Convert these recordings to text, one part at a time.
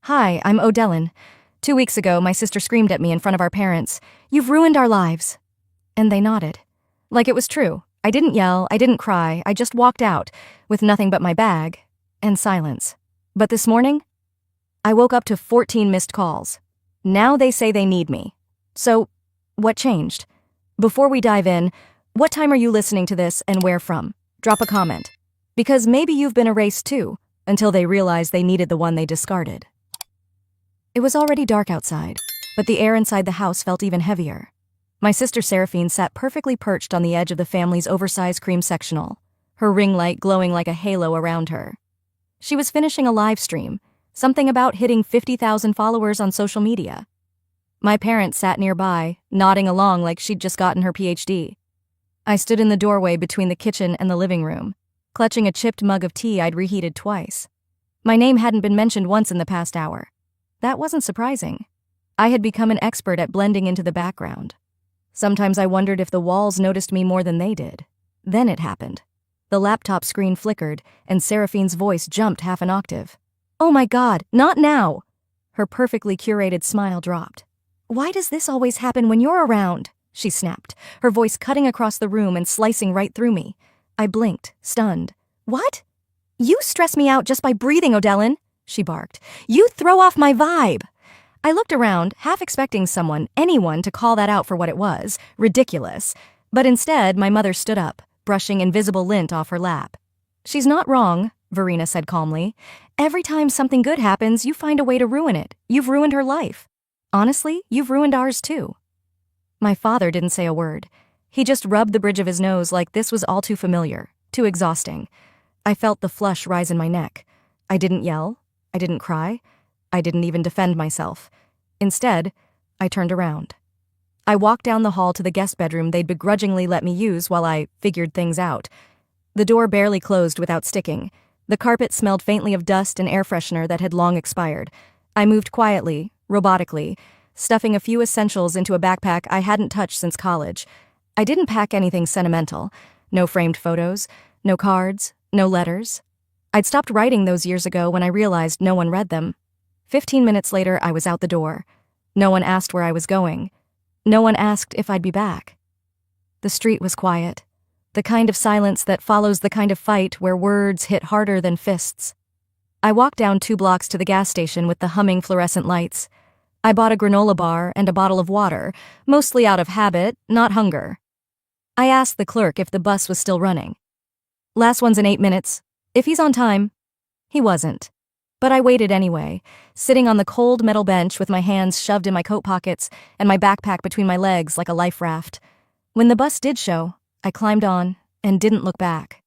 Hi, I'm Odellin. 2 weeks ago, my sister screamed at me in front of our parents, "You've ruined our lives." And they nodded. Like it was true. I didn't yell, I didn't cry, I just walked out, with nothing but my bag, and silence. But this morning, I woke up to 14 missed calls. Now they say they need me. So, what changed? Before we dive in, what time are you listening to this and where from? Drop a comment. Because maybe you've been erased too, until they realized they needed the one they discarded. It was already dark outside, but the air inside the house felt even heavier. My sister Seraphine sat perfectly perched on the edge of the family's oversized cream sectional, her ring light glowing like a halo around her. She was finishing a live stream, something about hitting 50,000 followers on social media. My parents sat nearby, nodding along like she'd just gotten her PhD. I stood in the doorway between the kitchen and the living room, clutching a chipped mug of tea I'd reheated twice. My name hadn't been mentioned once in the past hour. That wasn't surprising. I had become an expert at blending into the background. Sometimes I wondered if the walls noticed me more than they did. Then it happened. The laptop screen flickered, and Seraphine's voice jumped half an octave. "Oh my God, not now!" Her perfectly curated smile dropped. "Why does this always happen when you're around?" she snapped, her voice cutting across the room and slicing right through me. I blinked, stunned. "What? You stress me out just by breathing, Odellin," she barked. "You throw off my vibe." I looked around, half expecting anyone to call that out for what it was, ridiculous. But instead, my mother stood up, brushing invisible lint off her lap. "She's not wrong," Verena said calmly. "Every time something good happens, you find a way to ruin it. You've ruined her life. Honestly, you've ruined ours too." My father didn't say a word. He just rubbed the bridge of his nose like this was all too familiar, too exhausting. I felt the flush rise in my neck. I didn't yell. I didn't cry. I didn't even defend myself. Instead, I turned around. I walked down the hall to the guest bedroom they'd begrudgingly let me use while I figured things out. The door barely closed without sticking. The carpet smelled faintly of dust and air freshener that had long expired. I moved quietly, robotically, stuffing a few essentials into a backpack I hadn't touched since college. I didn't pack anything sentimental. No framed photos, no cards, no letters. I'd stopped writing those years ago when I realized no one read them. 15 minutes later, I was out the door. No one asked where I was going. No one asked if I'd be back. The street was quiet. The kind of silence that follows the kind of fight where words hit harder than fists. I walked down 2 blocks to the gas station with the humming fluorescent lights. I bought a granola bar and a bottle of water, mostly out of habit, not hunger. I asked the clerk if the bus was still running. "Last one's in 8 minutes. If he's on time." He wasn't. But I waited anyway, sitting on the cold metal bench with my hands shoved in my coat pockets and my backpack between my legs like a life raft. When the bus did show, I climbed on and didn't look back.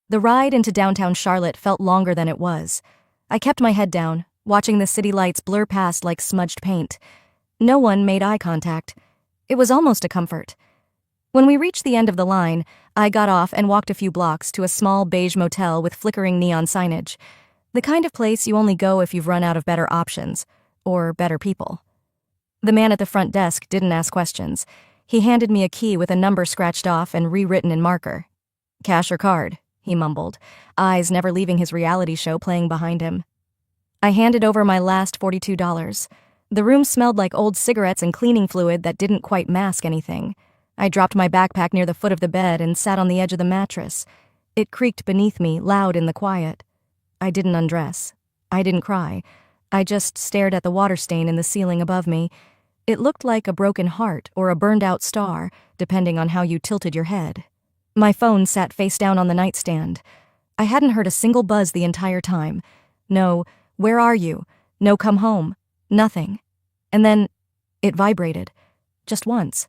The ride into downtown Charlotte felt longer than it was. I kept my head down, watching the city lights blur past like smudged paint. No one made eye contact. It was almost a comfort. When we reached the end of the line, I got off and walked a few blocks to a small beige motel with flickering neon signage. The kind of place you only go if you've run out of better options, or better people. The man at the front desk didn't ask questions. He handed me a key with a number scratched off and rewritten in marker. "Cash or card?" he mumbled, eyes never leaving his reality show playing behind him. I handed over my last $42. The room smelled like old cigarettes and cleaning fluid that didn't quite mask anything. I dropped my backpack near the foot of the bed and sat on the edge of the mattress. It creaked beneath me, loud in the quiet. I didn't undress. I didn't cry. I just stared at the water stain in the ceiling above me. It looked like a broken heart or a burned-out star, depending on how you tilted your head. My phone sat face down on the nightstand. I hadn't heard a single buzz the entire time. No, "Where are you?" No, "Come home." Nothing. And then it vibrated. Just once.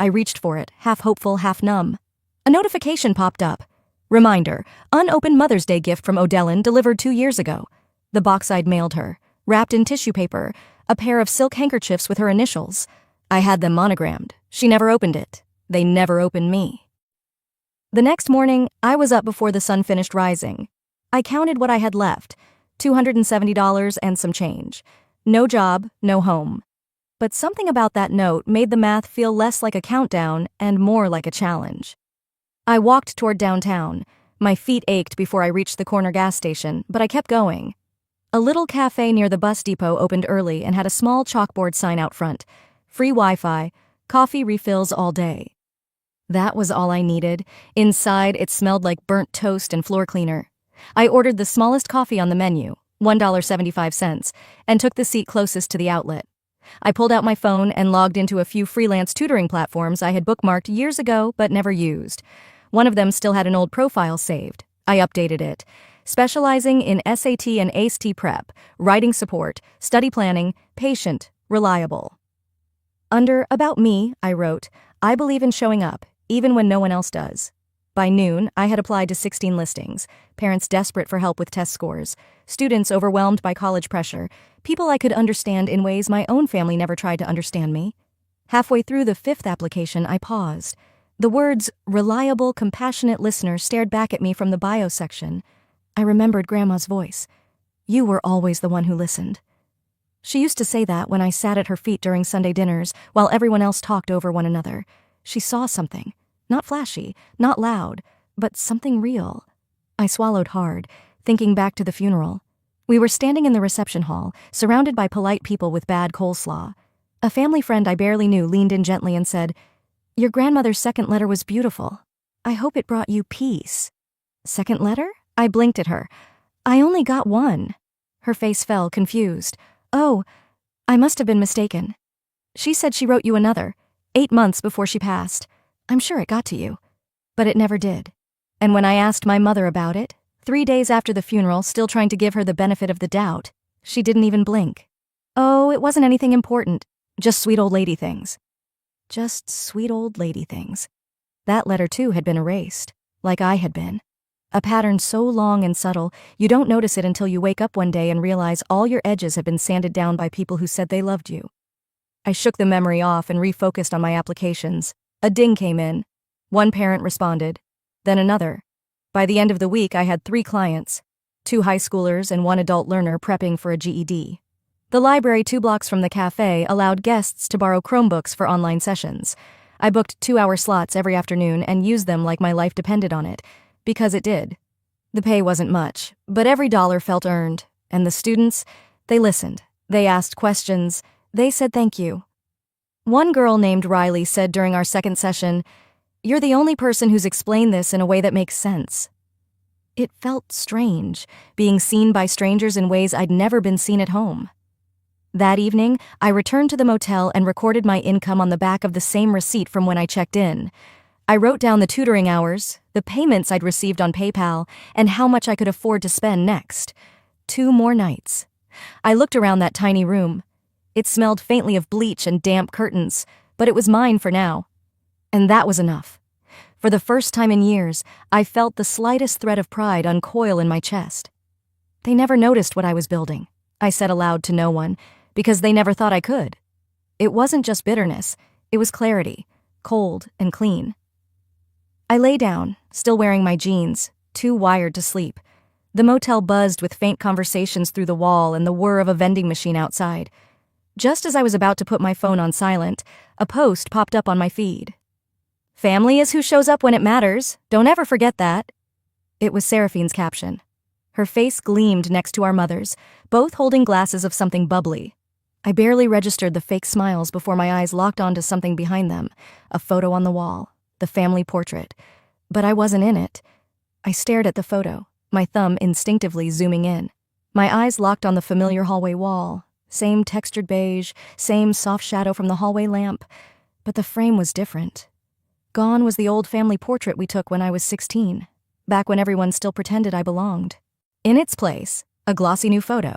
I reached for it, half hopeful, half numb. A notification popped up. Reminder, unopened Mother's Day gift from Odellin delivered 2 years ago. The box I'd mailed her, wrapped in tissue paper, a pair of silk handkerchiefs with her initials. I had them monogrammed. She never opened it. They never opened me. The next morning, I was up before the sun finished rising. I counted what I had left, $270 and some change. No job, no home. But something about that note made the math feel less like a countdown and more like a challenge. I walked toward downtown. My feet ached before I reached the corner gas station, but I kept going. A little cafe near the bus depot opened early and had a small chalkboard sign out front. Free Wi-Fi, coffee refills all day. That was all I needed. Inside, it smelled like burnt toast and floor cleaner. I ordered the smallest coffee on the menu, $1.75, and took the seat closest to the outlet. I pulled out my phone and logged into a few freelance tutoring platforms I had bookmarked years ago but never used. One of them still had an old profile saved. I updated it. Specializing in SAT and ACT prep, writing support, study planning, patient, reliable. Under About Me, I wrote, I believe in showing up, even when no one else does. By noon, I had applied to 16 listings, parents desperate for help with test scores, students overwhelmed by college pressure, people I could understand in ways my own family never tried to understand me. Halfway through the 5th application, I paused. The words, reliable, compassionate listener stared back at me from the bio section. I remembered Grandma's voice. You were always the one who listened. She used to say that when I sat at her feet during Sunday dinners while everyone else talked over one another. She saw something. Not flashy, not loud, but something real. I swallowed hard, thinking back to the funeral. We were standing in the reception hall, surrounded by polite people with bad coleslaw. A family friend I barely knew leaned in gently and said, Your grandmother's second letter was beautiful. I hope it brought you peace. Second letter? I blinked at her. I only got one. Her face fell, confused. Oh, I must have been mistaken. She said she wrote you another, 8 months before she passed. I'm sure it got to you. But it never did. And when I asked my mother about it, 3 days after the funeral, still trying to give her the benefit of the doubt, she didn't even blink. Oh, it wasn't anything important. Just sweet old lady things. Just sweet old lady things. That letter, too, had been erased, like I had been. A pattern so long and subtle, you don't notice it until you wake up one day and realize all your edges have been sanded down by people who said they loved you. I shook the memory off and refocused on my applications. A ding came in. One parent responded, then another. By the end of the week, I had 3 clients, 2 high schoolers and 1 adult learner prepping for a GED. The library 2 blocks from the cafe allowed guests to borrow Chromebooks for online sessions. I booked 2-hour slots every afternoon and used them like my life depended on it, because it did. The pay wasn't much, but every dollar felt earned, and the students, they listened. They asked questions. They said thank you. One girl named Riley said during our second session, You're the only person who's explained this in a way that makes sense. It felt strange, being seen by strangers in ways I'd never been seen at home. That evening, I returned to the motel and recorded my income on the back of the same receipt from when I checked in. I wrote down the tutoring hours, the payments I'd received on PayPal, and how much I could afford to spend next. 2 more nights. I looked around that tiny room. It smelled faintly of bleach and damp curtains, but it was mine for now. And that was enough. For the first time in years, I felt the slightest thread of pride uncoil in my chest. They never noticed what I was building, I said aloud to no one, because they never thought I could. It wasn't just bitterness, it was clarity, cold and clean. I lay down, still wearing my jeans, too wired to sleep. The motel buzzed with faint conversations through the wall and the whir of a vending machine outside. Just as I was about to put my phone on silent, a post popped up on my feed. Family is who shows up when it matters. Don't ever forget that. It was Seraphine's caption. Her face gleamed next to our mother's, both holding glasses of something bubbly. I barely registered the fake smiles before my eyes locked onto something behind them, a photo on the wall, the family portrait. But I wasn't in it. I stared at the photo, my thumb instinctively zooming in. My eyes locked on the familiar hallway wall. Same textured beige, same soft shadow from the hallway lamp, but the frame was different. Gone was the old family portrait we took when I was 16, back when everyone still pretended I belonged. In its place, a glossy new photo.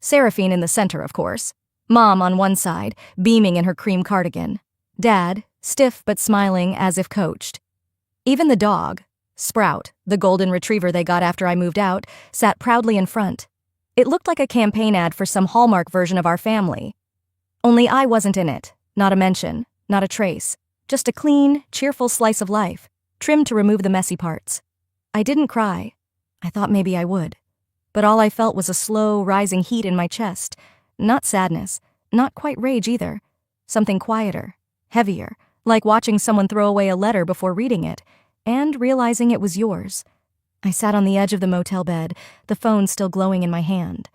Seraphine in the center, of course. Mom on one side, beaming in her cream cardigan. Dad, stiff but smiling as if coached. Even the dog, Sprout, the golden retriever they got after I moved out, sat proudly in front. It looked like a campaign ad for some Hallmark version of our family. Only I wasn't in it. Not a mention, not a trace. Just a clean, cheerful slice of life, trimmed to remove the messy parts. I didn't cry. I thought maybe I would. But all I felt was a slow, rising heat in my chest. Not sadness, not quite rage either. Something quieter, heavier, like watching someone throw away a letter before reading it, and realizing it was yours. I sat on the edge of the motel bed, the phone still glowing in my hand.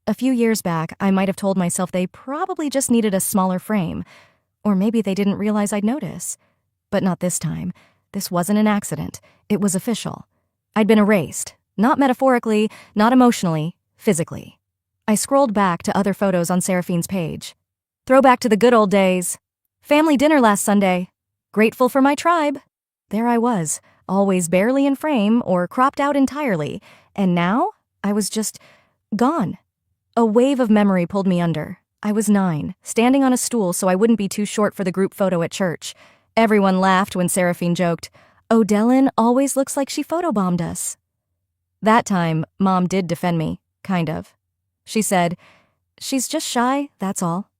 A few years back, I might have told myself they probably just needed a smaller frame, or maybe they didn't realize I'd notice. But not this time. This wasn't an accident. It was official. I'd been erased. Not metaphorically, not emotionally, physically. I scrolled back to other photos on Seraphine's page. Throwback to the good old days. Family dinner last Sunday. Grateful for my tribe. There I was, always barely in frame or cropped out entirely, and now I was just gone. A wave of memory pulled me under. I was 9, standing on a stool so I wouldn't be too short for the group photo at church. Everyone laughed when Seraphine joked, "Odellin always looks like she photobombed us." That time, Mom did defend me, kind of. She said, "She's just shy, that's all."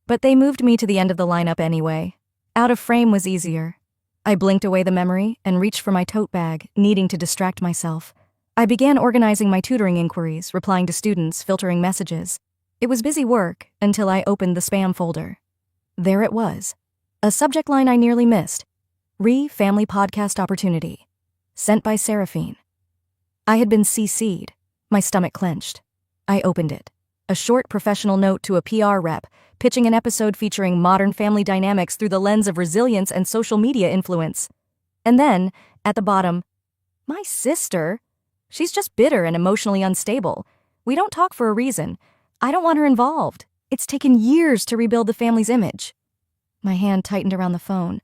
But they moved me to the end of the lineup anyway. Out of frame was easier. I blinked away the memory and reached for my tote bag, needing to distract myself. I began organizing my tutoring inquiries, replying to students, filtering messages. It was busy work until I opened the spam folder. There it was. A subject line I nearly missed. Family podcast opportunity. Sent by Seraphine. I had been CC'd. My stomach clenched. I opened it. A short professional note to a PR rep, pitching an episode featuring modern family dynamics through the lens of resilience and social media influence. And then, at the bottom, "My sister? She's just bitter and emotionally unstable. We don't talk for a reason. I don't want her involved. It's taken years to rebuild the family's image." My hand tightened around the phone.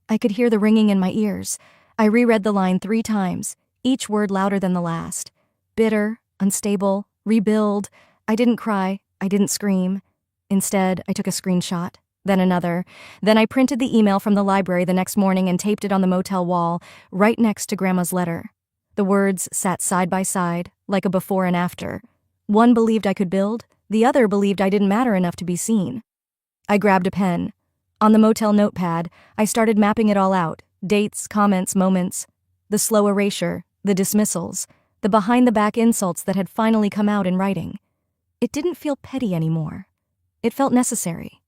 I could hear the ringing in my ears. I reread the line 3 times, each word louder than the last. Bitter, unstable, rebuild. I didn't cry. I didn't scream. Instead, I took a screenshot, then another. Then I printed the email from the library the next morning and taped it on the motel wall, right next to Grandma's letter. The words sat side by side, like a before and after. One believed I could build, the other believed I didn't matter enough to be seen. I grabbed a pen. On the motel notepad, I started mapping it all out. Dates, comments, moments. The slow erasure, the dismissals, the behind-the-back insults that had finally come out in writing. It didn't feel petty anymore. It felt necessary.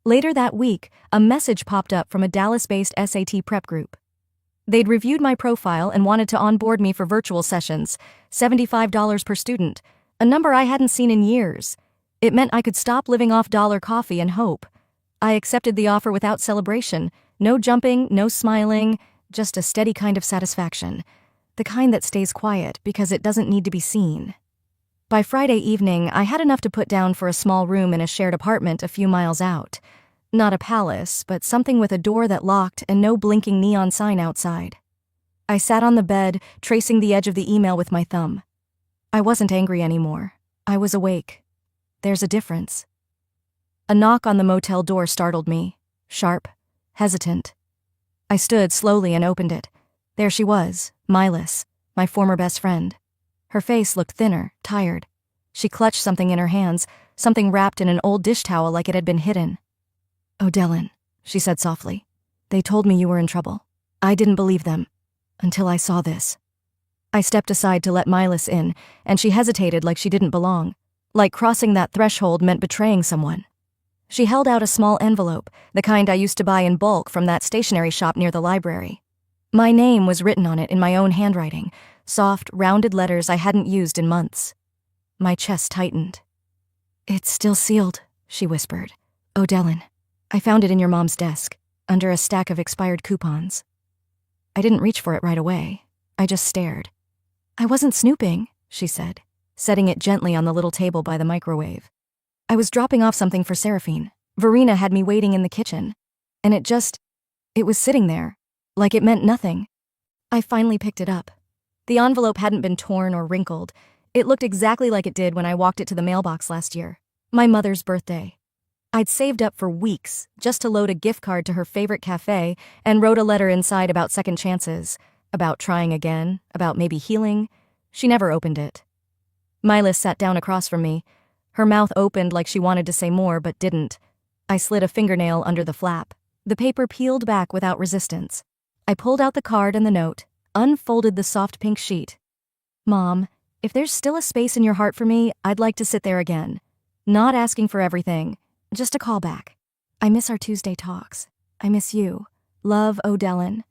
Later that week, a message popped up from a Dallas-based SAT prep group. They'd reviewed my profile and wanted to onboard me for virtual sessions, $75 per student, a number I hadn't seen in years. It meant I could stop living off dollar coffee and hope. I accepted the offer without celebration, no jumping, no smiling, just a steady kind of satisfaction, the kind that stays quiet because it doesn't need to be seen. By Friday evening, I had enough to put down for a small room in a shared apartment a few miles out. Not a palace, but something with a door that locked and no blinking neon sign outside. I sat on the bed, tracing the edge of the email with my thumb. I wasn't angry anymore. I was awake. There's a difference. A knock on the motel door startled me, sharp, hesitant. I stood slowly and opened it. There she was, Milas, my former best friend. Her face looked thinner, tired. She clutched something in her hands, something wrapped in an old dish towel like it had been hidden. "Odellin," she said softly. "They told me you were in trouble. I didn't believe them, until I saw this." I stepped aside to let Milas in, and she hesitated like she didn't belong, like crossing that threshold meant betraying someone. She held out a small envelope, the kind I used to buy in bulk from that stationery shop near the library. My name was written on it in my own handwriting, soft, rounded letters I hadn't used in months. My chest tightened. "It's still sealed," she whispered. "Odellin, I found it in your mom's desk, under a stack of expired coupons." I didn't reach for it right away. I just stared. "I wasn't snooping," she said, setting it gently on the little table by the microwave. "I was dropping off something for Seraphine. Verena had me waiting in the kitchen. And it was sitting there, like it meant nothing." I finally picked it up. The envelope hadn't been torn or wrinkled. It looked exactly like it did when I walked it to the mailbox last year, my mother's birthday. I'd saved up for weeks just to load a gift card to her favorite cafe and wrote a letter inside about second chances, about trying again, about maybe healing. She never opened it. Milas sat down across from me. Her mouth opened like she wanted to say more but didn't. I slid a fingernail under the flap. The paper peeled back without resistance. I pulled out the card and the note, unfolded the soft pink sheet. "Mom, if there's still a space in your heart for me, I'd like to sit there again. Not asking for everything, just a call back. I miss our Tuesday talks. I miss you. Love, Odellin."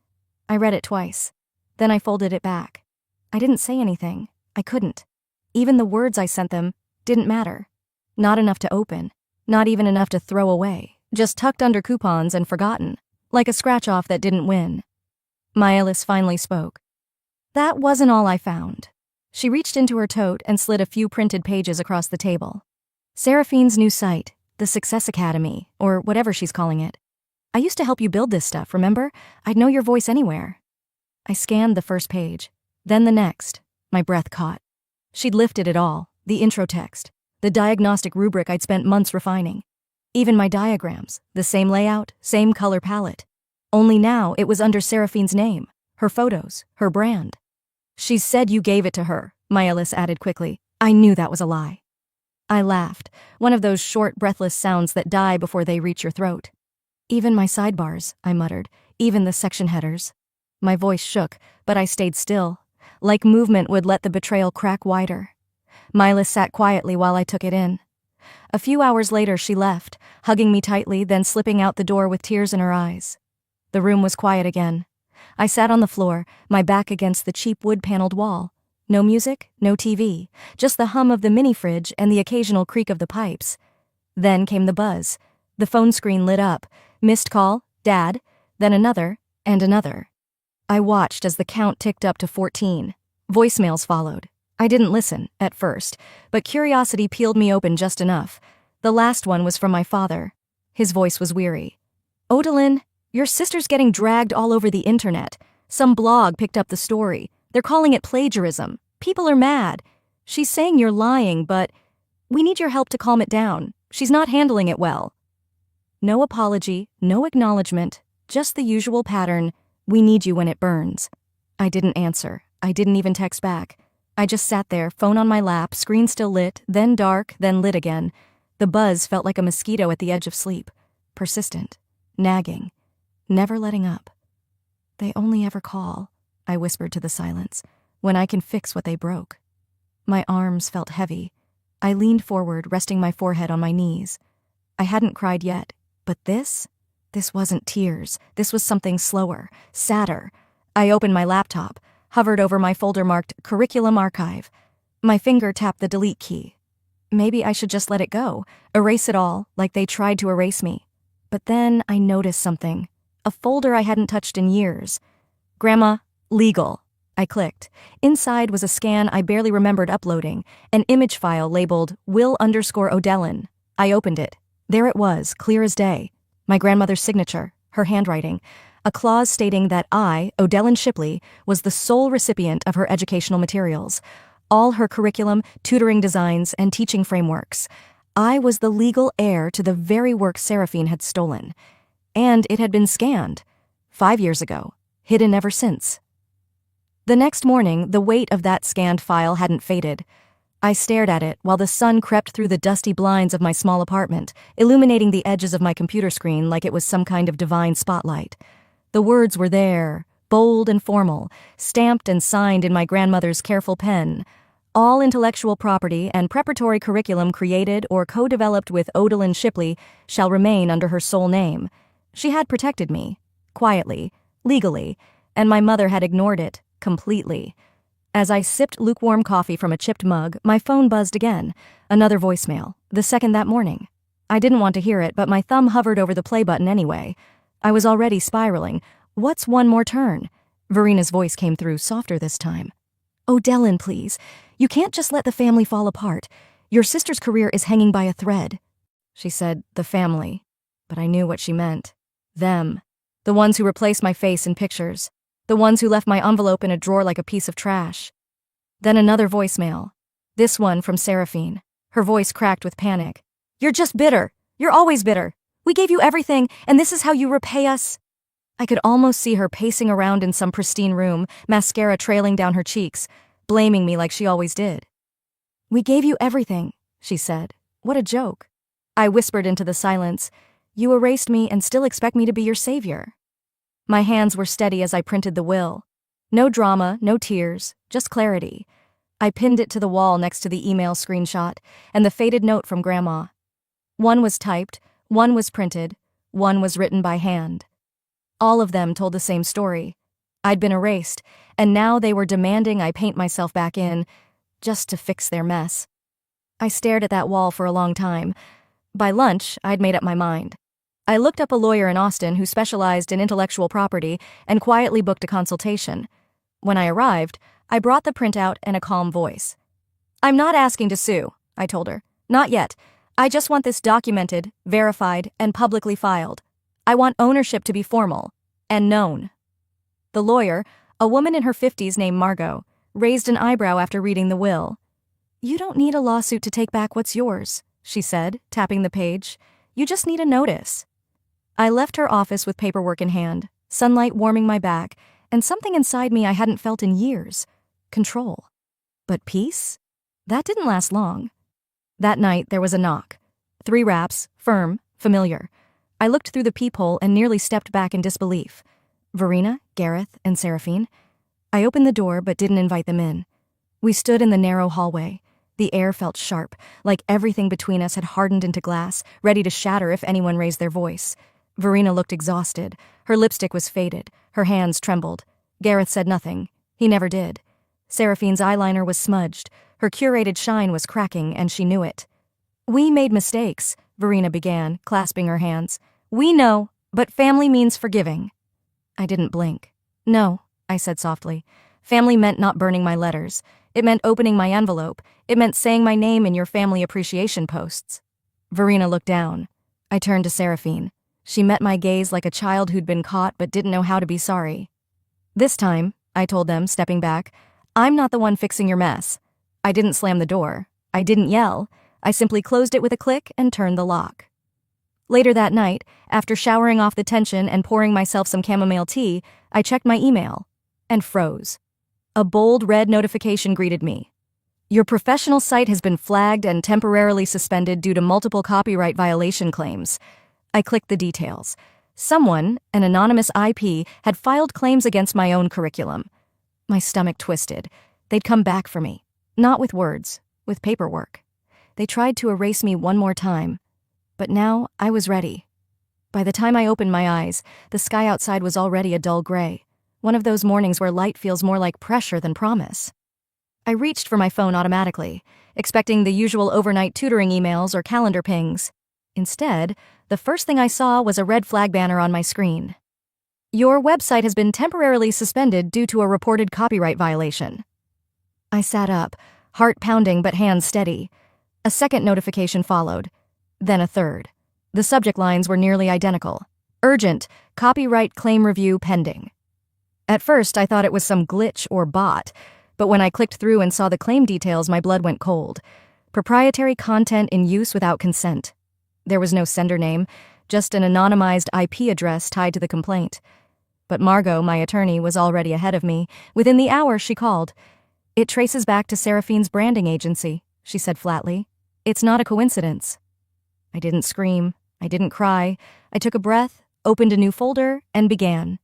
I read it twice. Then I folded it back. I didn't say anything. I couldn't. Even the words I sent them didn't matter. Not enough to open. Not even enough to throw away. Just tucked under coupons and forgotten. Like a scratch-off that didn't win. Mylis finally spoke. That wasn't all I found. She reached into her tote and slid a few printed pages across the table. Seraphine's new site, the Success Academy, or whatever she's calling it. I used to help you build this stuff, remember? I'd know your voice anywhere. I scanned the first page, then the next. My breath caught. She'd lifted it all, the intro text, the diagnostic rubric I'd spent months refining. Even my diagrams, the same layout, same color palette. Only now it was under Seraphine's name, her photos, her brand. She said you gave it to her, Mylis added quickly. I knew that was a lie. I laughed, one of those short, breathless sounds that die before they reach your throat. Even my sidebars, I muttered, even the section headers. My voice shook, but I stayed still, like movement would let the betrayal crack wider. Mylis sat quietly while I took it in. A few hours later she left, hugging me tightly, then slipping out the door with tears in her eyes. The room was quiet again. I sat on the floor, my back against the cheap wood-paneled wall. No music, no TV, just the hum of the mini-fridge and the occasional creak of the pipes. Then came the buzz. The phone screen lit up. Missed call, Dad, then another, and another. I watched as the count ticked up to 14. Voicemails followed. I didn't listen, at first, but curiosity peeled me open just enough. The last one was from my father. His voice was weary. Odalyn, your sister's getting dragged all over the internet. Some blog picked up the story. They're calling it plagiarism. People are mad. She's saying you're lying, but we need your help to calm it down. She's not handling it well. No apology, no acknowledgement, just the usual pattern. We need you when it burns. I didn't answer. I didn't even text back. I just sat there, phone on my lap, screen still lit, then dark, then lit again. The buzz felt like a mosquito at the edge of sleep. Persistent. Nagging. Never letting up. They only ever call, I whispered to the silence, when I can fix what they broke. My arms felt heavy. I leaned forward, resting my forehead on my knees. I hadn't cried yet, but this wasn't tears. This was something slower, sadder. I opened my laptop, hovered over my folder marked Curriculum Archive. My finger tapped the delete key. Maybe I should just let it go, erase it all, like they tried to erase me. But then I noticed something. A folder I hadn't touched in years. Grandma, legal. I clicked. Inside was a scan I barely remembered uploading, an image file labeled Will_Odalyn. I opened it. There it was, clear as day. My grandmother's signature, her handwriting, a clause stating that I, Odalyn Shipley, was the sole recipient of her educational materials, all her curriculum, tutoring designs, and teaching frameworks. I was the legal heir to the very work Seraphine had stolen. And it had been scanned. 5 years ago. Hidden ever since. The next morning, the weight of that scanned file hadn't faded. I stared at it while the sun crept through the dusty blinds of my small apartment, illuminating the edges of my computer screen like it was some kind of divine spotlight. The words were there, bold and formal, stamped and signed in my grandmother's careful pen. All intellectual property and preparatory curriculum created or co-developed with Odalyn Shipley shall remain under her sole name. She had protected me, quietly, legally, and my mother had ignored it, completely. As I sipped lukewarm coffee from a chipped mug, my phone buzzed again. Another voicemail, the second that morning. I didn't want to hear it, but my thumb hovered over the play button anyway. I was already spiraling. What's one more turn? Verina's voice came through, softer this time. Odalyn, please. You can't just let the family fall apart. Your sister's career is hanging by a thread. She said, the family. But I knew what she meant. Them. The ones who replaced my face in pictures. The ones who left my envelope in a drawer like a piece of trash. Then another voicemail. This one from Seraphine. Her voice cracked with panic. You're just bitter. You're always bitter. We gave you everything, and this is how you repay us? I could almost see her pacing around in some pristine room, mascara trailing down her cheeks, blaming me like she always did. We gave you everything, she said. What a joke. I whispered into the silence. You erased me and still expect me to be your savior. My hands were steady as I printed the will. No drama, no tears, just clarity. I pinned it to the wall next to the email screenshot and the faded note from Grandma. One was typed, one was printed, one was written by hand. All of them told the same story. I'd been erased, and now they were demanding I paint myself back in, just to fix their mess. I stared at that wall for a long time. By lunch, I'd made up my mind. I looked up a lawyer in Austin who specialized in intellectual property and quietly booked a consultation. When I arrived, I brought the printout and a calm voice. "I'm not asking to sue," I told her. "Not yet. I just want this documented, verified, and publicly filed. I want ownership to be formal and known." The lawyer, a woman in her 50s named Margot, raised an eyebrow after reading the will. "You don't need a lawsuit to take back what's yours," she said, tapping the page. "You just need a notice." I left her office with paperwork in hand, sunlight warming my back, and something inside me I hadn't felt in years. Control. But peace? That didn't last long. That night, there was a knock. 3 raps, firm, familiar. I looked through the peephole and nearly stepped back in disbelief. Verena, Gareth, and Seraphine. I opened the door but didn't invite them in. We stood in the narrow hallway. The air felt sharp, like everything between us had hardened into glass, ready to shatter if anyone raised their voice. Verena looked exhausted. Her lipstick was faded. Her hands trembled. Gareth said nothing. He never did. Seraphine's eyeliner was smudged. Her curated shine was cracking, and she knew it. "We made mistakes," Verena began, clasping her hands. "We know, but family means forgiving." I didn't blink. "No," I said softly. "Family meant not burning my letters. It meant opening my envelope. It meant saying my name in your family appreciation posts." Verena looked down. I turned to Seraphine. She met my gaze like a child who'd been caught but didn't know how to be sorry. "This time," I told them, stepping back, "I'm not the one fixing your mess." I didn't slam the door. I didn't yell. I simply closed it with a click and turned the lock. Later that night, after showering off the tension and pouring myself some chamomile tea, I checked my email and froze. A bold red notification greeted me. "Your professional site has been flagged and temporarily suspended due to multiple copyright violation claims." I clicked the details. Someone, an anonymous IP, had filed claims against my own curriculum. My stomach twisted. They'd come back for me. Not with words, with paperwork. They tried to erase me one more time. But now I was ready. By the time I opened my eyes, the sky outside was already a dull gray. One of those mornings where light feels more like pressure than promise. I reached for my phone automatically, expecting the usual overnight tutoring emails or calendar pings. Instead, the first thing I saw was a red flag banner on my screen. "Your website has been temporarily suspended due to a reported copyright violation." I sat up, heart pounding but hands steady. A second notification followed, then a third. The subject lines were nearly identical. "Urgent, copyright claim review pending." At first, I thought it was some glitch or bot, but when I clicked through and saw the claim details, my blood went cold. Proprietary content in use without consent. There was no sender name, just an anonymized IP address tied to the complaint. But Margot, my attorney, was already ahead of me. Within the hour, she called. "It traces back to Seraphine's branding agency," she said flatly. "It's not a coincidence." I didn't scream. I didn't cry. I took a breath, opened a new folder, and began.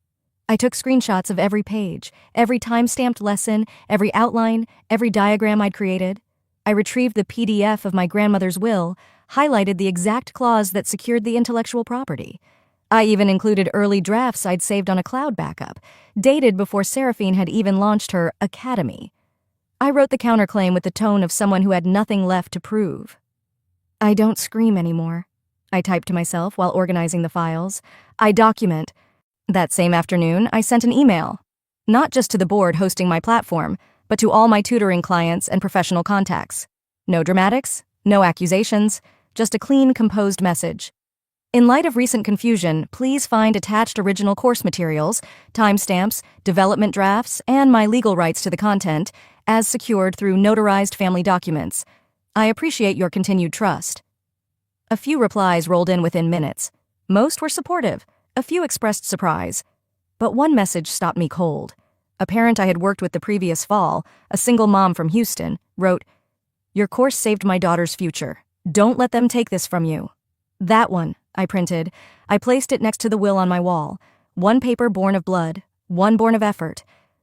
I took screenshots of every page, every time-stamped lesson, every outline, every diagram I'd created. I retrieved the PDF of my grandmother's will, highlighted the exact clause that secured the intellectual property. I even included early drafts I'd saved on a cloud backup, dated before Seraphine had even launched her academy. I wrote the counterclaim with the tone of someone who had nothing left to prove. "I don't scream anymore," I typed to myself while organizing the files. "I document." That same afternoon, I sent an email. Not just to the board hosting my platform, but to all my tutoring clients and professional contacts. No dramatics, no accusations, just a clean, composed message. In light of recent confusion, please find attached original course materials, timestamps, development drafts, and my legal rights to the content, as secured through notarized family documents. I appreciate your continued trust. A few replies rolled in within minutes. Most were supportive. A few expressed surprise. But one message stopped me cold. A parent I had worked with the previous fall, a single mom from Houston, wrote, "Your course saved my daughter's future. Don't let them take this from you." That one, I printed. I placed it next to the will on my wall. One paper born of blood, one born of effort.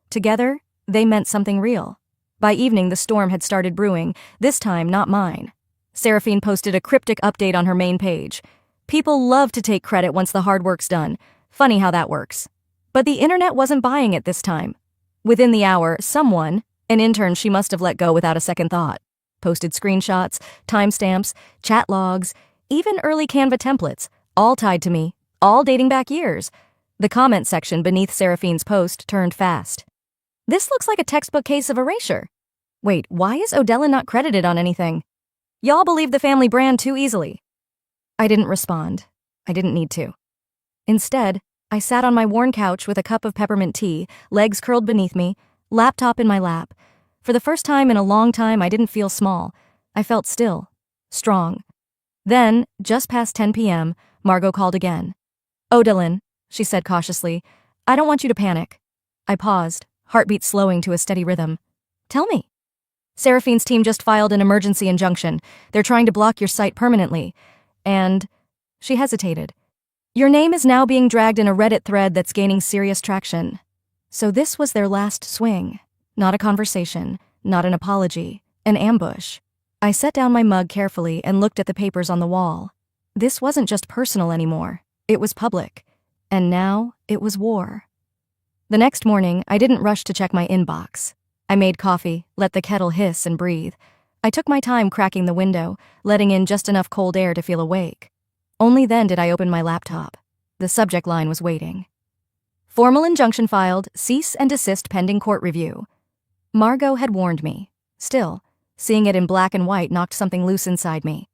Together, they meant something real. By evening, the storm had started brewing, this time not mine. Seraphine posted a cryptic update on her main page. "People love to take credit once the hard work's done. Funny how that works." But the internet wasn't buying it this time. Within the hour, someone, an intern she must have let go without a second thought, Posted screenshots, timestamps, chat logs, even early Canva templates, all tied to me, all dating back years. The comment section beneath Seraphine's post turned fast. This looks like a textbook case of erasure. Wait, why is Odella not credited on anything? Y'all believe the family brand too easily. I didn't respond. I didn't need to. Instead, I sat on my worn couch with a cup of peppermint tea, legs curled beneath me, laptop in my lap. For the first time in a long time, I didn't feel small. I felt still, strong. Then, just past 10 p.m., Margot called again. "Odalyn," she said cautiously, "I don't want you to panic." I paused, heartbeat slowing to a steady rhythm. "Tell me." "Seraphine's team just filed an emergency injunction. They're trying to block your site permanently. And..." She hesitated. "Your name is now being dragged in a Reddit thread that's gaining serious traction." So this was their last swing. Not a conversation, not an apology, an ambush. I set down my mug carefully and looked at the papers on the wall. This wasn't just personal anymore. It was public. And now it was war. The next morning, I didn't rush to check my inbox. I made coffee, let the kettle hiss and breathe. I took my time cracking the window, letting in just enough cold air to feel awake. Only then did I open my laptop. The subject line was waiting. "Formal injunction filed, cease and desist pending court review." Margot had warned me. Still, seeing it in black and white knocked something loose inside me.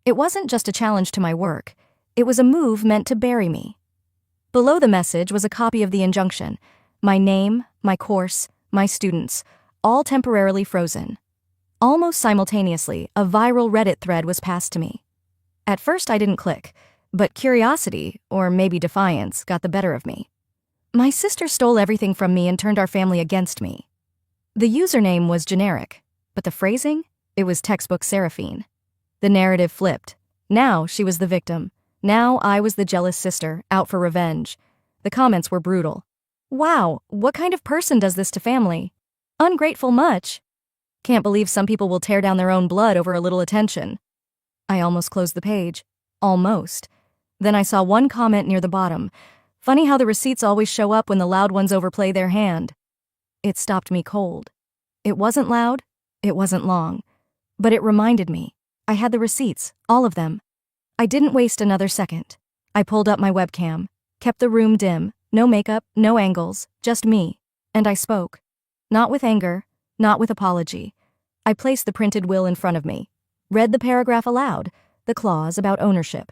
It wasn't just a challenge to my work. It was a move meant to bury me. Below the message was a copy of the injunction. My name, my course, my students, all temporarily frozen. Almost simultaneously, a viral Reddit thread was passed to me. At first I didn't click, but curiosity, or maybe defiance, got the better of me. My sister stole everything from me and turned our family against me. The username was generic, but the phrasing? It was textbook Seraphine. The narrative flipped. Now she was the victim. Now I was the jealous sister, out for revenge. The comments were brutal. "Wow, what kind of person does this to family? Ungrateful much? Can't believe some people will tear down their own blood over a little attention." I almost closed the page. Almost. Then I saw one comment near the bottom. Funny how the receipts always show up when the loud ones overplay their hand. It stopped me cold. It wasn't loud. It wasn't long. But it reminded me. I had the receipts, all of them. I didn't waste another second. I pulled up my webcam, kept the room dim, no makeup, no angles, just me. And I spoke. Not with anger, not with apology. I placed the printed will in front of me. Read the paragraph aloud, the clause about ownership.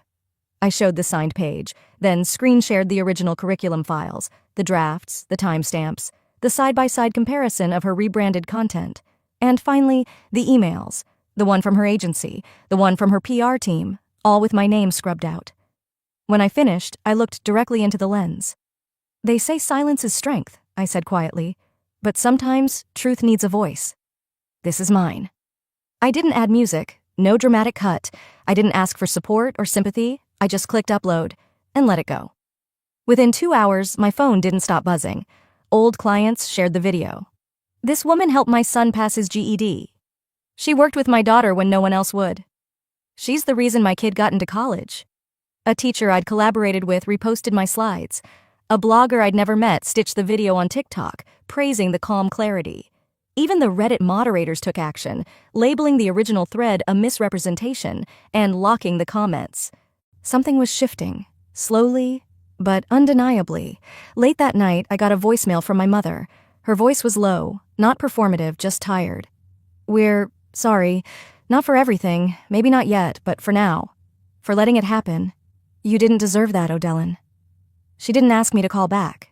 I showed the signed page, then screen shared the original curriculum files, the drafts, the timestamps, the side-by-side comparison of her rebranded content, and finally, the emails, the one from her agency, the one from her PR team, all with my name scrubbed out. When I finished, I looked directly into the lens. "They say silence is strength," I said quietly, "but sometimes truth needs a voice. This is mine." I didn't add music. No dramatic cut. I didn't ask for support or sympathy. I just clicked upload and let it go. Within 2 hours, my phone didn't stop buzzing. Old clients shared the video. "This woman helped my son pass his GED. She worked with my daughter when no one else would. She's the reason my kid got into college." A teacher I'd collaborated with reposted my slides. A blogger I'd never met stitched the video on TikTok, praising the calm clarity. Even the Reddit moderators took action, labeling the original thread a misrepresentation and locking the comments. Something was shifting, slowly, but undeniably. Late that night, I got a voicemail from my mother. Her voice was low, not performative, just tired. "We're sorry. Not for everything, maybe not yet, but for now. For letting it happen. You didn't deserve that, Odalyn." She didn't ask me to call back.